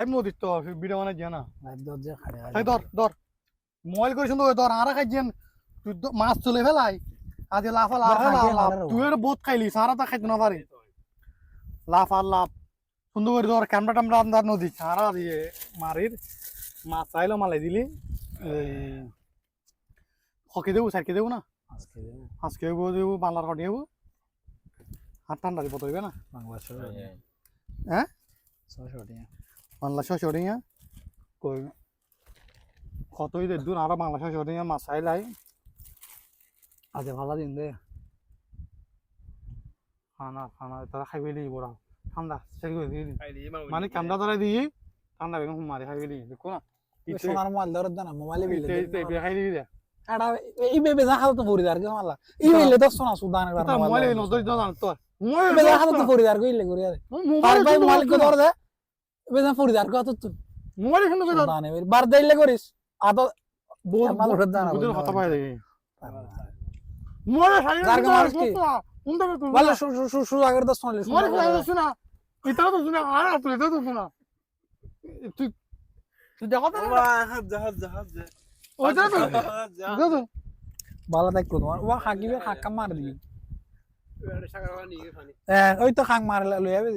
এই নদীর তো ভিডিও বানাই দিয়া না দরজা খাড়ে এই ধর মোবাইল করে সুন্দর ধর আর খাইছেন তুই মাছ চলে ফেলাই আজ লাফা লাফ তুই এর বোধ খাইলি সারা তা খাইতে না পারি লাফ আর লাফ সুন্দর করে ধর ক্যামেরা ট্যামেরা আন্দার নদী সারা দিয়ে মারির মাছ চাইলো মালাই দিলি এই হকি দেবো সাইডকে দেবো না আজকে দেবো বাংলার হটি দেবো আর ঠান্ডা দিব তৈবে না হ্যাঁ বাংলা 600 টাকা কই কতই দে দূর আর বাংলা 600 টাকা মাছ চাইলাই আজ ভালো দিন দে খানা তারা খাইবে দিই বড় ঠান্ডা সেই করে দিই মানে কামড়া ধরে দিই ঠান্ডা বেগুন মারি খাইবে দিই দেখো না সোনার মোবাইল ধরত না মোবাইলে বিলে খাই দিবি দে এটা এই বেবে যা হালত পরিদার কে মালা এই বেলে তো সোনা সুদানের বার মোবাইলে নজর দাও জান তো মোবাইল বেলে হালত পরিদার কইলে করি আরে আর ভাই মোবাইল কো ধর দে বেজা পরিদার কত তো মোবাইল কেন কই ধর দানে বার দেইলে করিস আ তো বহুত বুদের কথা পাই দেই মোবাইল খালি যার কে মারিস কি উন্ডা তো ভালো সু আগের তো শুনলে মোবাইল খালি শুনা এটা তো শুনা আর তুই তো শুনা তুই দেখো তো জাহাজ ওটা তো ভালো থাকো তোমার ও হাকিবে হাক্কা মার দিবি ওই তো খাং মারলে লই যাবে